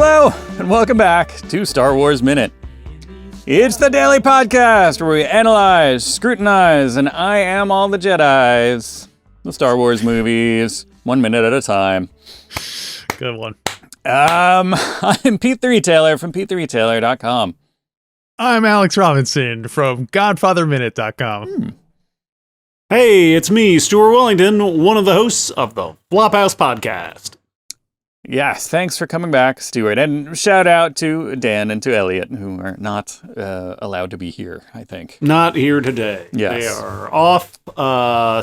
Hello, and welcome back to Star Wars Minute. It's the daily podcast where we analyze, scrutinize, and I am all the Jedis. The Star Wars movies, 1 minute at a time. Good one. I'm Pete the Retailer from PeteTheRetailer.com. I'm Alex Robinson from GodfatherMinute.com. Hey, it's me, Stuart Wellington, one of the hosts of the Flophouse Podcast. Yes, thanks for coming back, Stuart. And shout out to Dan and to Elliot, who are not allowed to be here, I think. Not here today. Yes. They are off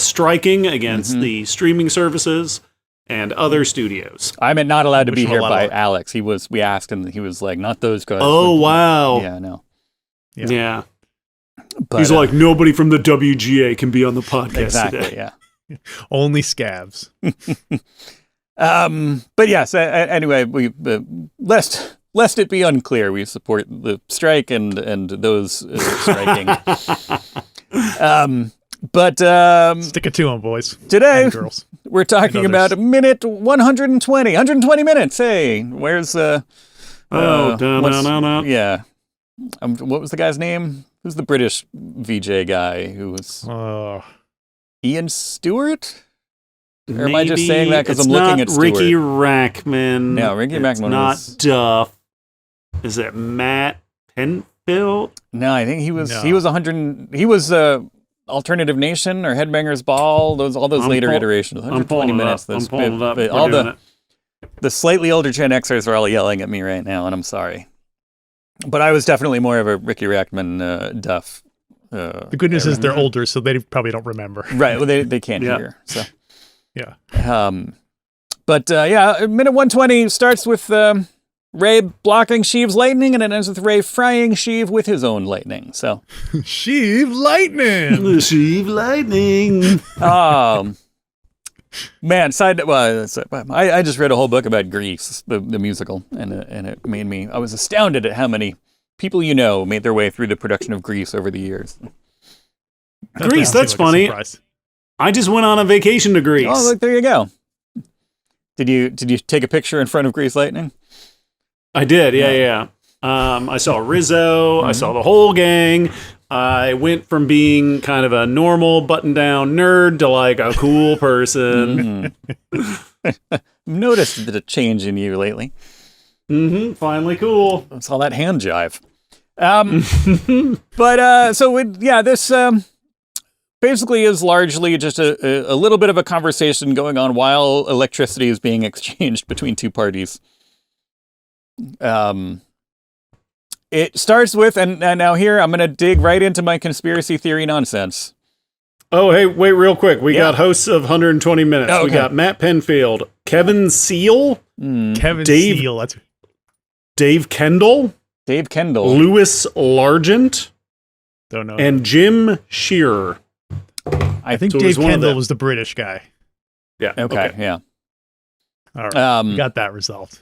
striking against the streaming services and other studios. I meant not allowed to be here by of Alex. We asked him, he was like, not those guys. Oh, wow. Yeah, no. Yeah. But, He's like, nobody from the WGA can be on the podcast exactly, today. yeah. Only scabs. But yes, anyway, we lest it be unclear, we support the strike and those striking. Stick it to them, boys. Today, and girls. we're talking about a minute 120 minutes. Hey, where's Oh, yeah. What was the guy's name? Who's the British VJ guy who was Ian Stewart? Or am I just saying that because I'm looking at Stewart? Ricky Rackman. No, Ricky Rackman not was... Duff. Is it Matt Penfield? No, I think he was 100. He was Alternative Nation or Headbangers Ball. All those later iterations. 120 minutes. I'm pulling it up. All the slightly older Gen Xers are all yelling at me right now, and I'm sorry. But I was definitely more of a Ricky Rackman Duff. The good news is they're older, so they probably don't remember. Right. Well, they can't hear. So. Yeah. Minute 120 starts with Rey blocking Sheev's lightning, and it ends with Rey frying Sheev with his own lightning. So, Sheev lightning. Sheev lightning. Man, I just read a whole book about Grease, the musical, and it made me. I was astounded at how many people made their way through the production of Grease over the years. Grease, that's funny. I just went on a vacation to Greece. Oh, look, there you go. Did you take a picture in front of Grease Lightning? I did, yeah. I saw Rizzo. I saw the whole gang. I went from being kind of a normal button-down nerd to like a cool person. Noticed a change in you lately. Finally cool. I saw that hand jive. This... basically is largely just a little bit of a conversation going on while electricity is being exchanged between two parties. It starts with, and now here I'm going to dig right into my conspiracy theory nonsense. Oh, hey, wait real quick. We got hosts of 120 Minutes. Oh, okay. We got Matt Penfield, Kevin Seal, Seal. That's Dave Kendall, Louis Largent, don't know, and Jim Shearer. I think Dave Kendall was the British guy. Yeah. Okay. Yeah. All right. We got that resolved.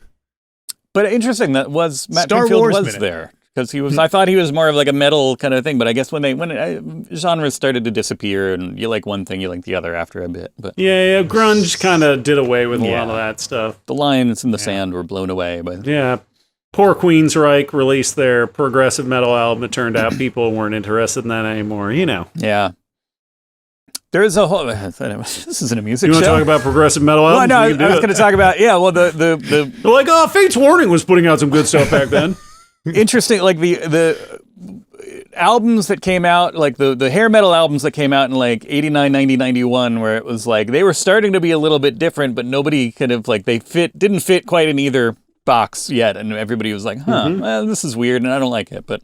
But interesting that was Matt Star Penfield Wars was minute. there because he was. I thought he was more of like a metal kind of thing. But I guess when genres started to disappear and you like one thing, you like the other after a bit. But yeah, grunge kind of did away with a lot of that stuff. The lines in the sand were blown away. But poor Queensryche released their progressive metal album. It turned out people weren't interested in that anymore. Yeah. There is a whole. This isn't a music show. You want to talk about progressive metal albums? Well, no, I was going to talk about. Yeah, well, the They're like, Fates Warning was putting out some good stuff back then. Interesting, like the albums that came out, like the hair metal albums that came out in like 89, 90, 91, where it was like they were starting to be a little bit different, but nobody kind of like didn't fit quite in either box yet, and everybody was like, well, this is weird, and I don't like it, but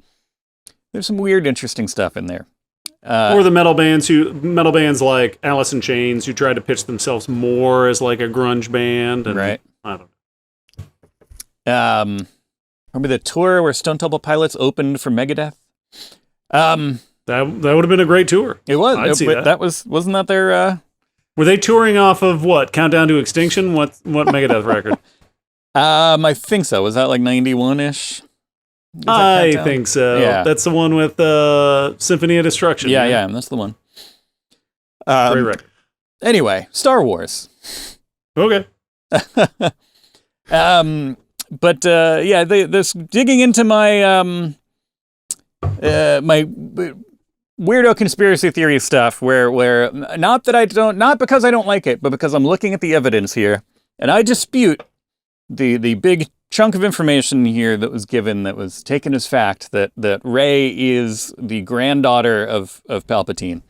there's some weird, interesting stuff in there. Or the metal bands like Alice in Chains, who tried to pitch themselves more as like a grunge band. And right. I don't know. Remember the tour where Stone Temple Pilots opened for Megadeth? That would have been a great tour. It was. I'd see that. Wasn't that their? Were they touring off of what? Countdown to Extinction? What Megadeth record? I think so. Was that like 91-ish? I think so. Yeah. That's the one with Symphony of Destruction. Yeah, that's the one. Great record. Anyway, Star Wars. Okay. But this digging into my my weirdo conspiracy theory stuff, where not because I don't like it, but because I'm looking at the evidence here, and I dispute the big chunk of information here that was given, that was taken as fact, that Rey is the granddaughter of Palpatine.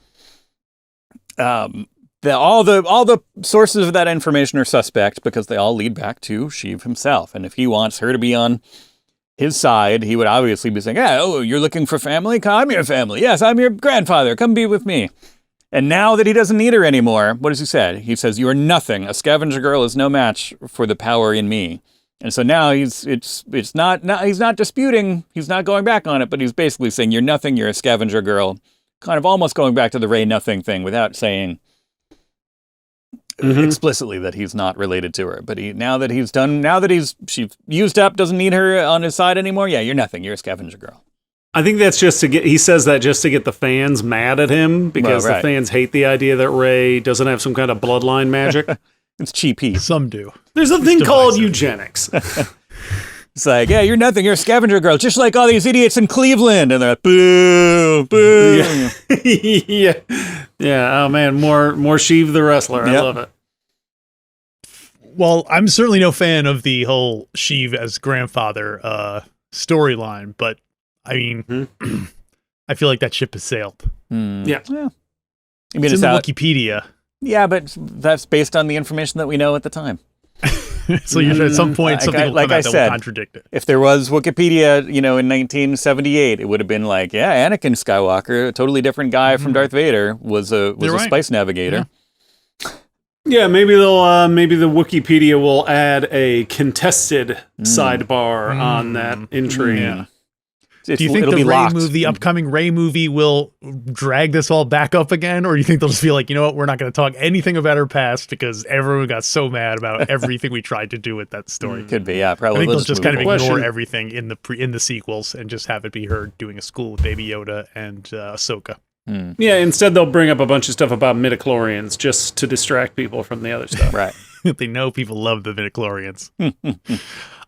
All the sources of that information are suspect because they all lead back to Sheev himself. And if he wants her to be on his side, he would obviously be saying, you're looking for family? I'm your family. Yes, I'm your grandfather. Come be with me. And now that he doesn't need her anymore, what has he said? He says, you are nothing. A scavenger girl is no match for the power in me. And so now he's not disputing, he's not going back on it, but he's basically saying, you're nothing, you're a scavenger girl. Kind of almost going back to the Rey nothing thing without saying explicitly that he's not related to her. But now that she's used up, doesn't need her on his side anymore, you're nothing, you're a scavenger girl. I think that's he says that just to get the fans mad at him, because the fans hate the idea that Rey doesn't have some kind of bloodline magic. It's cheapy. Some do. There's a thing called eugenics. It's like, you're nothing, you're a scavenger girl, just like all these idiots in Cleveland. And they're like, boo, boo. Yeah. Oh man, more Sheev the wrestler. I love it. Well, I'm certainly no fan of the whole Sheev as grandfather storyline, but I mean, I feel like that ship has sailed. Yeah. I mean, it's in the Wikipedia. Yeah, but that's based on the information that we know at the time. So you're at some point something will come out that will contradict it. If there was Wikipedia, in 1978, it would have been like, Anakin Skywalker, a totally different guy from Darth Vader, was a spice navigator. Yeah, maybe they'll maybe the Wikipedia will add a contested sidebar on that entry. Yeah. Do you think the upcoming Rey movie will drag this all back up again? Or do you think they'll just be like, you know what, we're not going to talk anything about her past because everyone got so mad about everything we tried to do with that story? Could be, probably. I think they'll just kind of ignore everything in the sequels and just have it be her doing a school with Baby Yoda and Ahsoka. Yeah, instead they'll bring up a bunch of stuff about midichlorians just to distract people from the other stuff. Right. They know people love the midichlorians.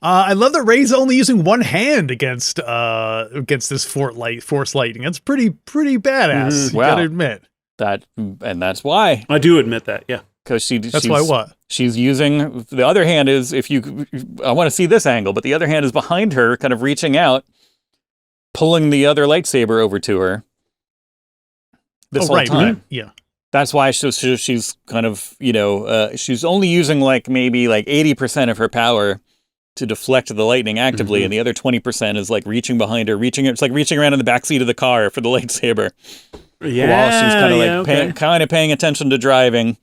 I love that Rey's only using one hand against this force lightning. That's pretty badass. You gotta admit that, and that's why I do admit that. Yeah, because that's why what she's using. The other hand is I want to see this angle, but the other hand is behind her, kind of reaching out, pulling the other lightsaber over to her. This whole time, right. Yeah. That's why she's kind of, she's only using maybe 80% of her power to deflect the lightning actively, and the other 20% is reaching behind her, it's like reaching around in the backseat of the car for the lightsaber. Yeah, while she's kind of paying attention to driving.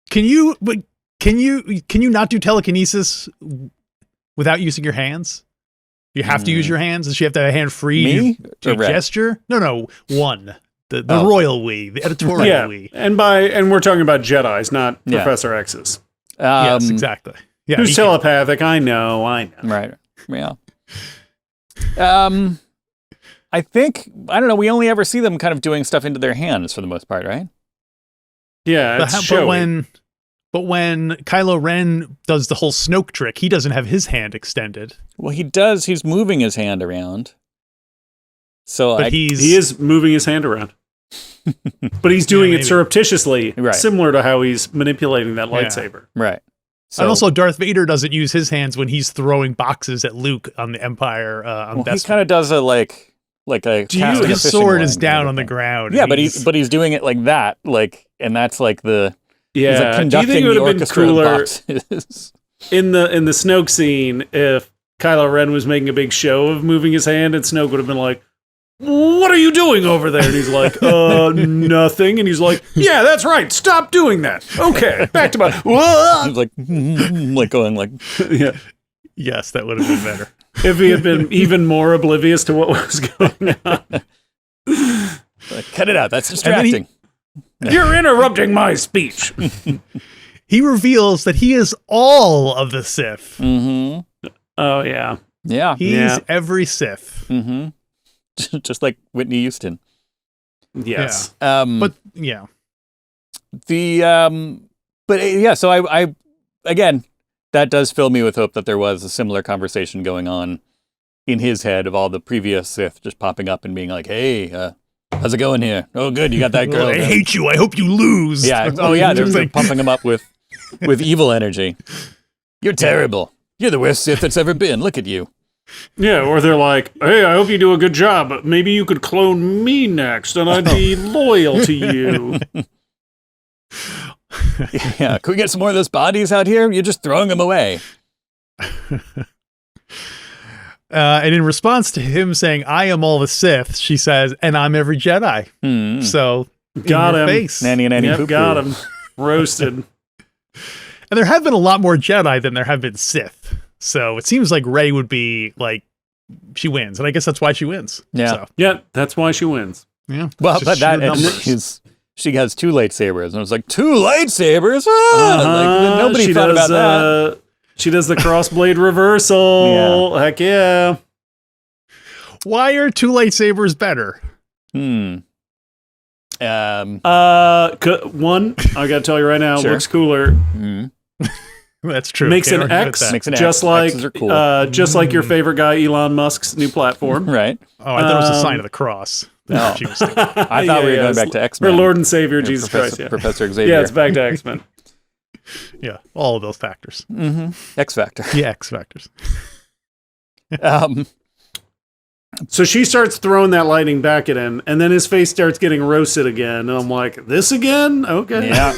Can you not do telekinesis without using your hands? You have to use your hands. Does she have to have a hand free to gesture? No, one. The royal we, the editorial we. And we're talking about Jedis, not Professor X's. Yes, exactly. Yeah, who's telepathic? I know. Right. Yeah. I think, I don't know, we only ever see them kind of doing stuff into their hands for the most part, right? Yeah, but when Kylo Ren does the whole Snoke trick, he doesn't have his hand extended. Well, he does. He's moving his hand around. So he is moving his hand around. But he's doing it surreptitiously, similar to how he's manipulating that lightsaber. Right. So, and also, Darth Vader doesn't use his hands when he's throwing boxes at Luke on the Empire. He kind of does a his sword is down on the ground. Yeah, but he's doing it like that, and that's the he's conducting do you think it would have been cooler in the Snoke scene if Kylo Ren was making a big show of moving his hand, and Snoke would have been like, "What are you doing over there?" And he's like, nothing. And he's like, "Yeah, that's right. Stop doing that. Okay, back to my." He's going yeah. Yes, that would have been better if he had been even more oblivious to what was going on. Cut it out. That's distracting. You're interrupting my speech. He reveals that he is all of the Sith. Mm-hmm. Oh yeah, yeah. He's every Sith. Mm-hmm. Just like Whitney Houston. Yes. Yeah. But yeah. So I again, that does fill me with hope that there was a similar conversation going on in his head of all the previous Sith just popping up and being like, hey, how's it going here? Oh, good, you got that girl. I hate you. I hope you lose. Yeah. Oh, yeah. They're like pumping him up with evil energy. You're terrible. You're the worst Sith that's ever been. Look at you. Yeah, or they're like, hey, I hope you do a good job, but maybe you could clone me next, and I'd be loyal to you. Yeah, could we get some more of those bodies out here? You're just throwing them away. And in response to him saying, I am all the Sith, she says, and I'm every Jedi. So, got him. Face. Nanny, Yep, poo-poo. got him. Roasted. And there have been a lot more Jedi than there have been Sith. So it seems like Rey would be like, she wins. And I guess that's why she wins. Yeah. So, Yeah, that's why she wins. yeah. Well, It's but just that, sheer and numbers. she has 2 lightsabers. And it was like, 2 lightsabers? Ah! Like, nobody She thought does, about that. She does the crossblade reversal. Yeah. Heck yeah. Why are 2 lightsabers better? One, I gotta tell you right now, Sure. looks cooler. That's true. Makes Can't an argue with X, that. Makes an just X. like X's are cool. just like your favorite guy, Elon Musk's new platform. Right. Oh, I thought it was a sign of the cross. No. She was thinking. I thought we were going back to For X-Men. Lord and Savior Yeah, Jesus Christ. Yeah. Professor Xavier. Yeah, it's back to X-Men. Yeah, all of those factors. X Factor. Yeah, X factors. So she starts throwing that lightning back at him, and then his face starts getting roasted again. And I'm like, this again? Okay. Yeah.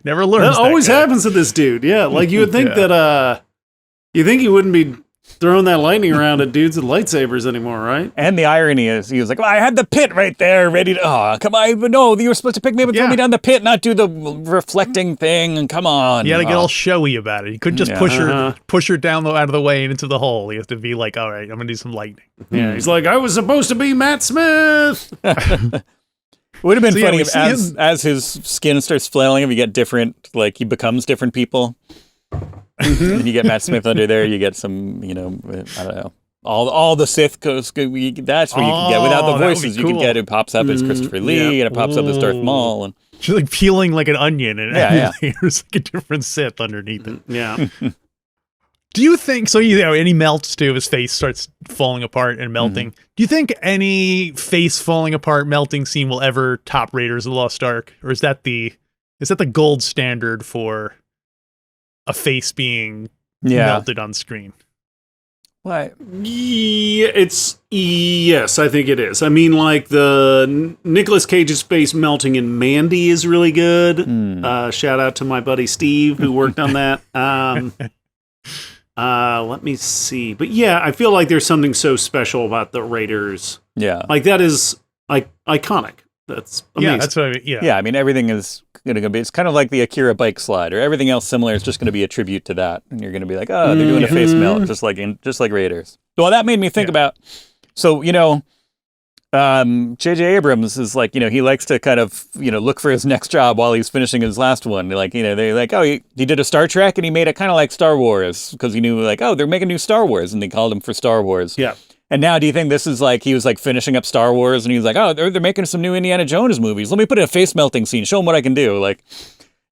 Never learns. That always happens to this dude. Yeah, like you would think Yeah. that you think he wouldn't be throwing that lightning around at dudes with lightsabers anymore, right? And the irony is, he was like, well, I had the pit right there ready to, come on, but no, you were supposed to pick me up and throw Yeah. me down the pit, not do the reflecting thing, and come on. You got to get all showy about it. You couldn't just Yeah. push her down out of the way and into the hole. You have to be like, all right, I'm gonna do some lightning. Yeah, he's like, I was supposed to be Matt Smith. It would have been So, yeah, funny we if see as his skin starts flailing, if you get different, like he becomes different people. And you get Matt Smith under there, you get some, I don't know. All the Sith goes. That's what you can get without the Oh, that would be voices. You can cool. get it pops up as Christopher Lee, and it pops up as Darth Maul. And She's like peeling like an onion, and Yeah, there's like a different Sith underneath it. Yeah. Do you think so? And he melts too. His face starts falling apart and melting. Do you think any face falling apart, melting scene will ever top Raiders of the Lost Ark, or is that the gold standard for a face being melted on screen? what? Yeah, yes, I think it is. I mean, like the Nicolas Cage's face melting in Mandy is really good. Shout out to my buddy Steve who worked on that. Let me see. But yeah, I feel like there's something so special about the Raiders. Yeah. Like that is like iconic. That's amazing. Yeah, that's what I mean. Yeah. Yeah, I mean, everything is going to be, it's kind of like the Akira bike slide, or everything else similar is just going to be a tribute to that. And you're going to be like, oh, they're doing a face melt, just like Raiders. Well, that made me think about, so, J.J. Abrams is like, he likes to kind of, look for his next job while he's finishing his last one. Like, they're like, oh, he did a Star Trek and he made it kind of like Star Wars because he knew like, oh, they're making new Star Wars, and they called him for Star Wars. Yeah. And now, do you think this is like, he was like finishing up Star Wars and he was like, oh, they're making some new Indiana Jones movies. Let me put in a face melting scene, show him what I can do. Like,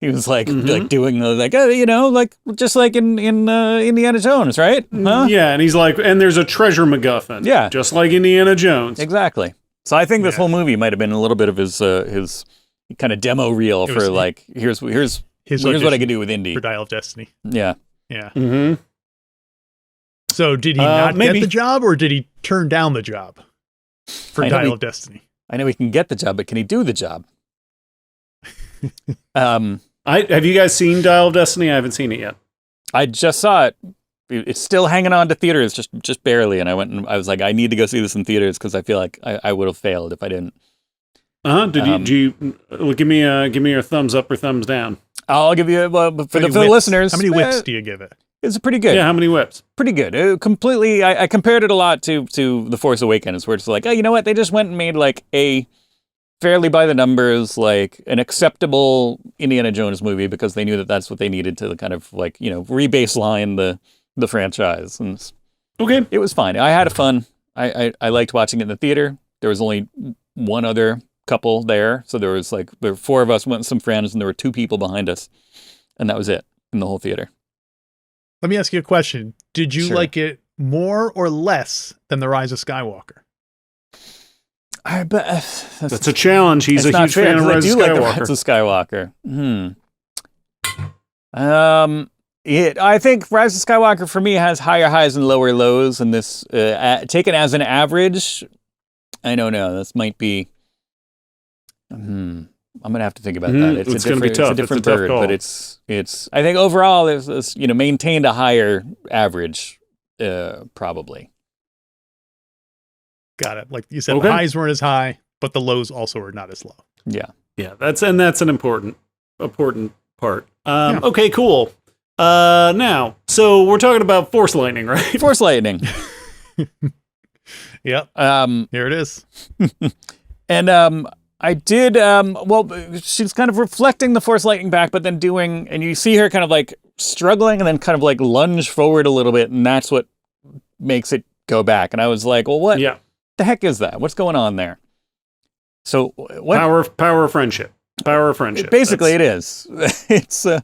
he was like, like doing the, like, like, just like in Indiana Jones, right? Huh? Yeah, and he's like, and there's a treasure MacGuffin. Yeah. Just like Indiana Jones. Exactly. So I think this whole movie might have been a little bit of his kind of demo reel for like, here's what I can do with Indy. For Dial of Destiny. Yeah. Yeah. Mm-hmm. So did he not maybe. get the job, or did he turn down the job for Dial of Destiny? I know he can get the job, but can he do the job? Have you guys seen Dial of Destiny? I haven't seen it yet. I just saw it. It's still hanging on to theaters, just barely. And I went and I was like, I need to go see this in theaters because I feel like I would have failed if I didn't. Did you give me your thumbs up or thumbs down? I'll give you for the listeners. How many whips do you give it? It's pretty good. Yeah, how many whips? Pretty good. Completely. I compared it a lot to The Force Awakens, where it's like, oh, you know what? They just went and made like a fairly by the numbers, like an acceptable Indiana Jones movie because they knew that that's what they needed to kind of like, re-baseline the franchise. And okay, it was fine. I had fun. I liked watching it in the theater. There was only one other couple there. So there were 4 of us, went with some friends, and there were 2 people behind us. And that was it. in the whole theater. Let me ask you a question. Did you Sure. like it more or less than The Rise of Skywalker? That's a challenge. He's a not huge fair, fan of 'cause I Rise do of like the Skywalker. Rise of Skywalker. I think Rise of Skywalker for me has higher highs and lower lows, and this taken as an average, I don't know. This might be. I'm gonna have to think about that. It's gonna be tough. It's a different It's a tough bird, call. but it's. I think overall, it's maintained a higher average, probably. Got it. Like you said, Okay. the highs weren't as high, but the lows also were not as low. Yeah. Yeah, that's an important part. Okay, cool. Now, so we're talking about Force lightning, right? Force lightning. Yep. Here it is. And I did, she's kind of reflecting the Force lightning back, but then and you see her kind of like struggling and then kind of like lunge forward a little bit, and that's what makes it go back. And I was like, well, what the heck is that? What's going on there? So what? Power of friendship. Power of friendship. Basically, it is. It's, I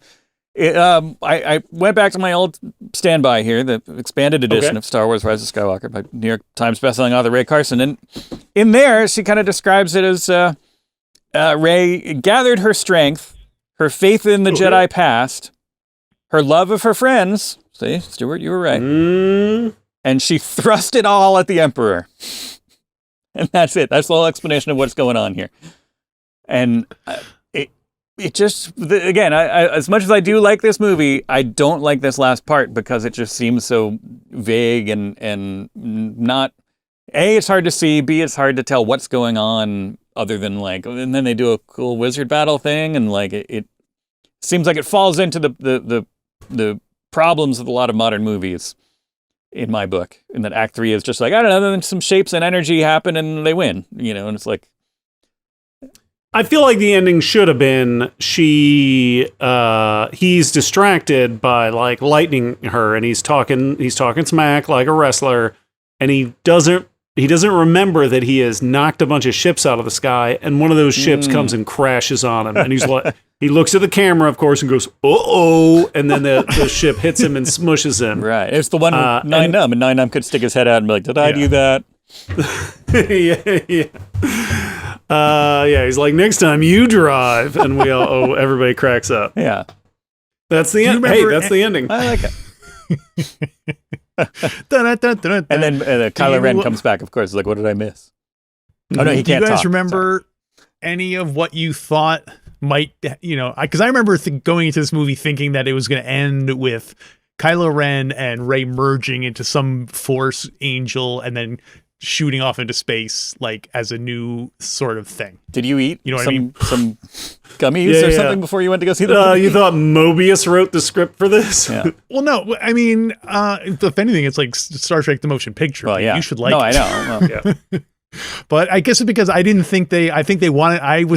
went back to my old standby here, the expanded edition of Star Wars Rise of Skywalker by New York Times bestselling author Ray Carson. And in there, she kind of describes it as Rey gathered her strength, her faith in the Jedi past, her love of her friends. See, Stuart, you were right. And she thrust it all at the Emperor. And that's it. That's the whole explanation of what's going on here. And it just, again, as much as I do like this movie, I don't like this last part because it just seems so vague and not, A, it's hard to see, B, it's hard to tell what's going on other than like, and then they do a cool wizard battle thing, and like it seems like it falls into the problems of a lot of modern movies in my book, in that Act 3 is just like, I don't know, then some shapes and energy happen and they win, and it's like, I feel like the ending should have been he's distracted by like lightning her, and he's talking smack like a wrestler, and he doesn't remember that he has knocked a bunch of ships out of the sky, and one of those ships comes and crashes on him, and he's like, he looks at the camera, of course, and goes, "Uh-oh," and then the ship hits him and smushes him. Right. It's the one with Nine Numb, and Nine Numb could stick his head out and be like, "Did I do that?" Yeah. He's like, "Next time you drive," and we all, everybody cracks up. Yeah. That's the end. Hey, that's the ending. I like it. And then Kylo Ren comes back, of course. Like, what did I miss? Oh, no, he can't talk. Do you guys remember any of what you thought might, because I remember going into this movie thinking that it was going to end with Kylo Ren and Rey merging into some Force angel and then shooting off into space, like as a new sort of thing. Did you eat what I mean? Some gummies or something before you went to go see the movie? You thought Mobius wrote the script for this? Yeah. Well, no, I mean, if anything, it's like Star Trek the Motion Picture. Well, yeah. You should like it. I know. Well, yeah. But I guess it's because I was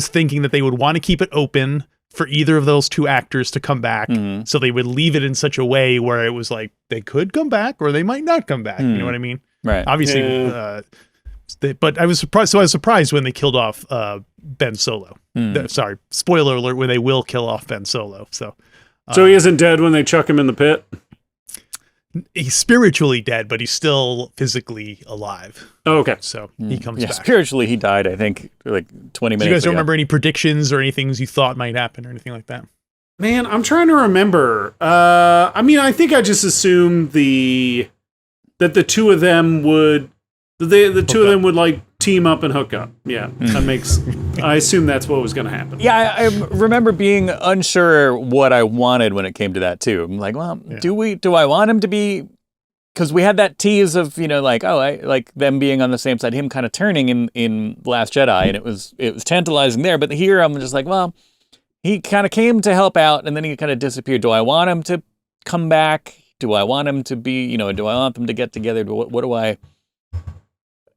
thinking that they would want to keep it open for either of those two actors to come back. Mm-hmm. So they would leave it in such a way where it was like, they could come back or they might not come back. You know what I mean? Right. Obviously, but I was surprised. So I was surprised when they killed off Ben Solo. Sorry, spoiler alert, when they will kill off Ben Solo. So he isn't dead when they chuck him in the pit? He's spiritually dead, but he's still physically alive. Oh, okay. So he comes back. Spiritually, he died, I think, like 20 minutes ago. You guys don't remember any predictions or any things you thought might happen or anything like that? Man, I'm trying to remember. I mean, I think I just assumed that the two of them would like team up and hook up. Yeah, that makes. I assume that's what was going to happen. Yeah, I remember being unsure what I wanted when it came to that too. I'm like, well, do I want him to be? Because we had that tease of like, I like them being on the same side, him kind of turning in Last Jedi, and it was tantalizing there. But here I'm just like, well, he kind of came to help out, and then he kind of disappeared. Do I want him to come back? Do I want him to be? Do I want them to get together? What do I?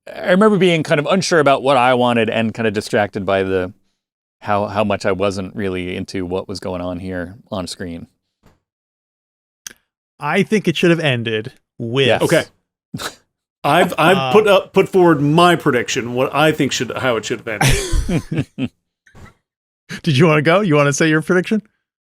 I remember being kind of unsure about what I wanted and kind of distracted by how much I wasn't really into what was going on here on screen. I think it should have ended with okay. I've put forward my prediction. What I think how it should have ended. Did you want to go? You want to say your prediction?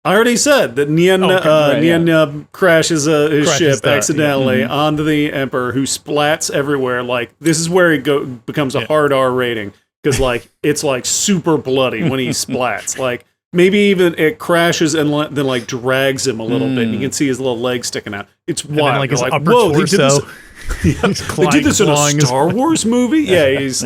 I already said that Nien crashes his ship accidentally onto the Emperor, who splats everywhere. Like, this is where it becomes a hard R rating, because like it's like super bloody when he splats. Like, maybe even it crashes and then like drags him a little bit, and you can see his little legs sticking out. It's wild. And then, like, his upper torso. They did this in a Star Wars movie? Yeah, he's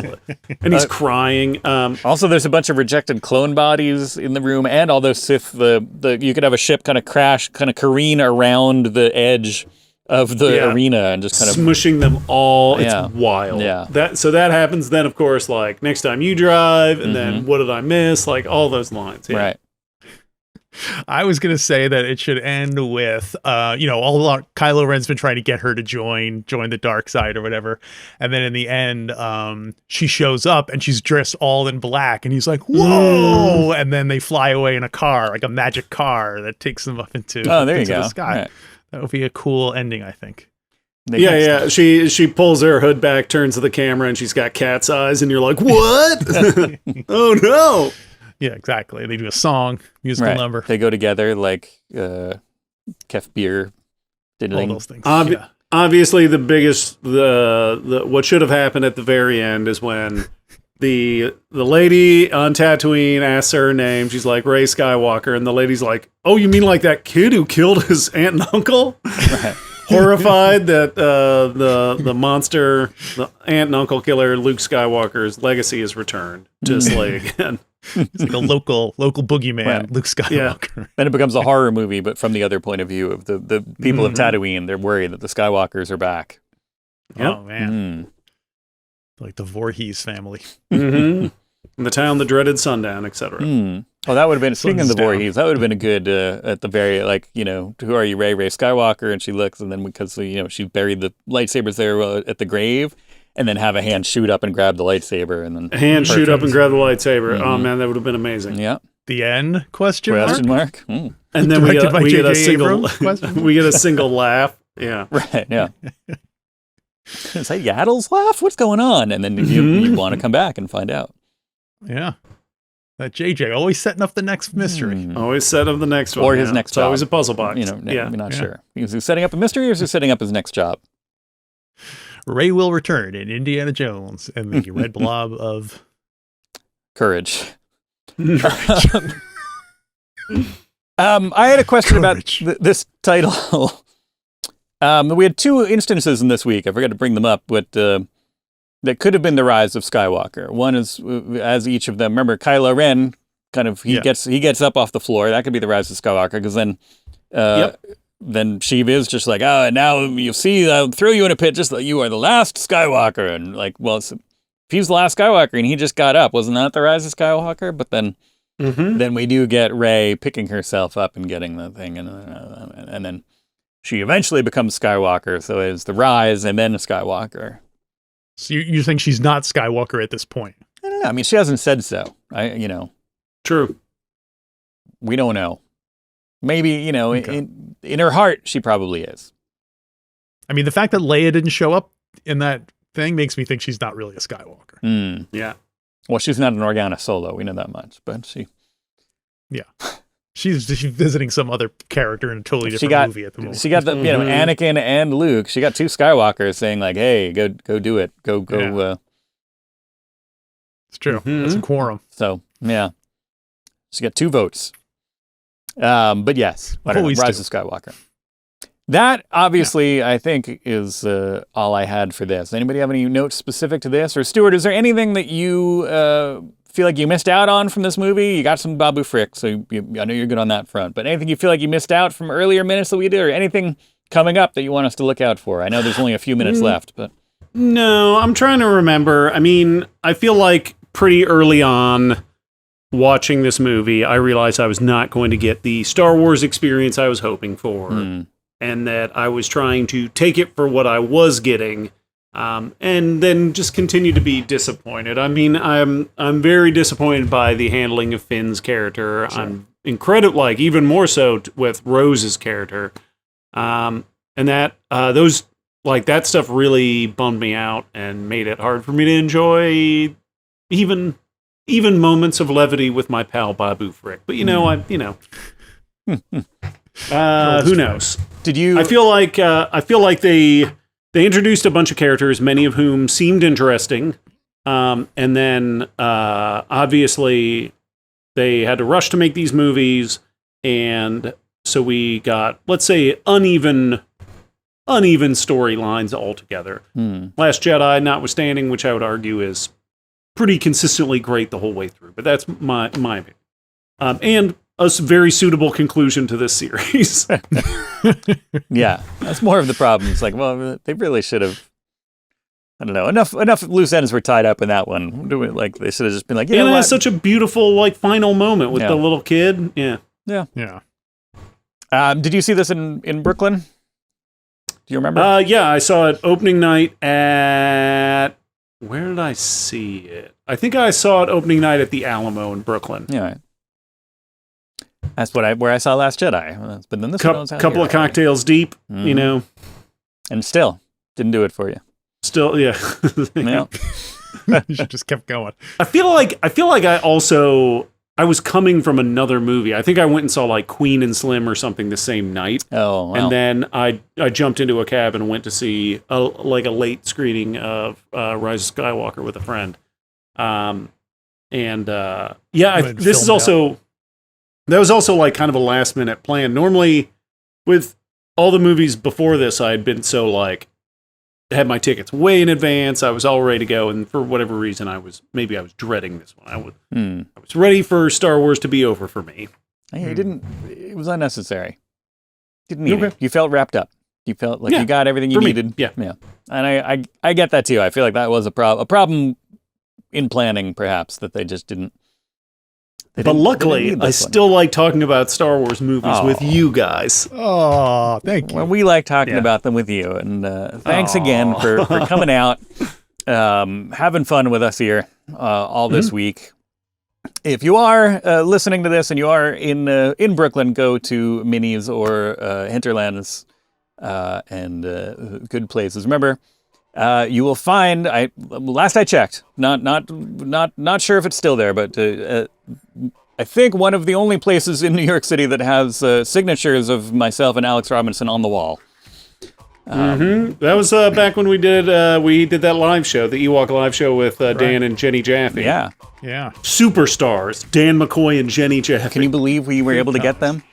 crying. Also, there's a bunch of rejected clone bodies in the room, and all those Sith, you could have a ship kind of crash, kind of careen around the edge of the arena and just kind of smushing them all. It's wild. Yeah. So that happens then, of course, like, next time you drive, and then what did I miss? Like, all those lines. Yeah. Right. I was going to say that it should end with, all along Kylo Ren's been trying to get her to join the dark side or whatever. And then in the end, she shows up and she's dressed all in black and he's like, whoa. And then they fly away in a car, like a magic car that takes them up into the sky. Right. That would be a cool ending, I think. She pulls her hood back, turns to the camera, and she's got cat's eyes, and you're like, what? Oh, no. Yeah, exactly. They do a song, musical number. They go together like Kef Beer, all those things. Obviously, the biggest, the what should have happened at the very end is when the lady on Tatooine asks her name. She's like, Rey Skywalker, and the lady's like, oh, you mean like that kid who killed his aunt and uncle? Right. Horrified that the monster, the aunt and uncle killer, Luke Skywalker's legacy is returned to slay again. It's like a local boogeyman, Luke Skywalker. Yeah. Then it becomes a horror movie, but from the other point of view of the people of Tatooine. They're worried that the Skywalkers are back. Yep. Oh, man. Like the Voorhees family. In the town, the dreaded sundown, etc. Well, that would have been, speaking of the Voorhees, that would have been a good, at the very, like, who are you, Rey Skywalker? And she looks, and then because, she buried the lightsabers there at the grave, and then have a hand shoot up and grab the lightsaber. And then a hand shoot up and grab the lightsaber. Oh, man, that would have been amazing. Yeah. The end? Question mark? And then we get a single laugh. Yeah. Right, yeah. Is that Yaddle's laugh? What's going on? And then you want to come back and find out. Yeah. That JJ always setting up the next mystery. Always set up the next one. Or his next job. It's always a puzzle box. We're not sure. Is he setting up a mystery or is he setting up his next job? Ray will return in Indiana Jones and the red blob of courage. I had a question about this title. We had two instances in this week. I forgot to bring them up, but that could have been the rise of Skywalker. One is as each of them. Remember, Kylo Ren kind of he gets up off the floor. That could be the rise of Skywalker because then. Then Sheev is just like, now you see, I'll throw you in a pit just like you are the last Skywalker. And like, well, if he's the last Skywalker and he just got up, wasn't that the rise of Skywalker? But then we do get Rey picking herself up and getting the thing. And then she eventually becomes Skywalker. So it's the rise and then a Skywalker. So you think she's not Skywalker at this point? I don't know. I mean, she hasn't said so. True. We don't know. Maybe, in her heart, she probably is. I mean, the fact that Leia didn't show up in that thing makes me think she's not really a Skywalker. Yeah. Well, she's not an Organa Solo. We know that much, but she... Yeah. She's visiting some other character in a totally different movie at the moment. She got the, Anakin and Luke. She got two Skywalkers saying like, hey, go do it. Go. Yeah. It's true. That's a quorum. So, yeah. She got two votes. But yes, Rise of Skywalker. That obviously, I think, is all I had for this. Anybody have any notes specific to this? Or Stuart, is there anything that you feel like you missed out on from this movie? You got some Babu Frick, so I know you're good on that front. But anything you feel like you missed out from earlier minutes that we did, or anything coming up that you want us to look out for? I know there's only a few minutes left, but no, I'm trying to remember. I mean, I feel like pretty early on, watching this movie, I realized I was not going to get the Star Wars experience I was hoping for, and that I was trying to take it for what I was getting, and then just continue to be disappointed. I mean, I'm very disappointed by the handling of Finn's character. Sure. I'm incredible, like even more so with Rose's character, and that that stuff really bummed me out and made it hard for me to enjoy even moments of levity with my pal Babu Frick. But Who knows? Did you? I feel like they introduced a bunch of characters, many of whom seemed interesting, and then obviously they had to rush to make these movies, and so we got, let's say, uneven storylines altogether. Last Jedi, notwithstanding, which I would argue is pretty consistently great the whole way through, but that's my opinion. And a very suitable conclusion to this series. Yeah, that's more of the problem. It's like, well, they really should have. I don't know. Enough loose ends were tied up in that one. Like they should have just been like, yeah, it's such a beautiful like final moment with the little kid. Yeah. Did you see this in Brooklyn? Do you remember? Yeah, I saw it opening night at. Where did I see it? I think I saw it opening night at the Alamo in Brooklyn. Yeah. That's where I saw Last Jedi. But then this couple of cocktails deep, you know, and still didn't do it for you. Still, yeah. You should just kept going. I feel like I was coming from another movie. I think I went and saw like Queen and Slim or something the same night. Oh, wow. And then I jumped into a cab and went to see a late screening of Rise of Skywalker with a friend. That was also like kind of a last minute plan. Normally, with all the movies before this, I had been so like had my tickets way in advance. I was all ready to go, and for whatever reason, I was dreading this one. I was ready for Star Wars to be over for me. Hey, it was unnecessary. Didn't need it. You felt wrapped up. You felt like you got everything you needed. Yeah. And I get that too. I feel like that was a problem in planning, perhaps, that they just didn't. But luckily, I still like talking about Star Wars movies with you guys. Oh, thank you. Well, we like talking about them with you. And thanks again for coming out, having fun with us here all this week. If you are listening to this and you are in Brooklyn, go to Minnie's or Hinterlands and good places. Remember, you will find. Last I checked, not sure if it's still there, but I think one of the only places in New York City that has signatures of myself and Alex Robinson on the wall. That was back when we did that live show, the Ewok live show with Dan and Jenny Jaffe. Yeah. Superstars, Dan McCoy and Jenny Jaffe. Can you believe we were able to get them?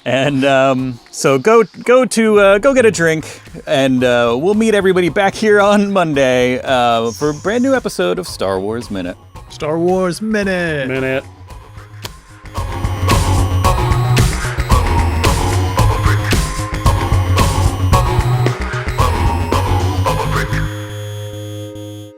And so go get a drink, and we'll meet everybody back here on Monday for a brand new episode of Star Wars Minute. Star Wars Minute.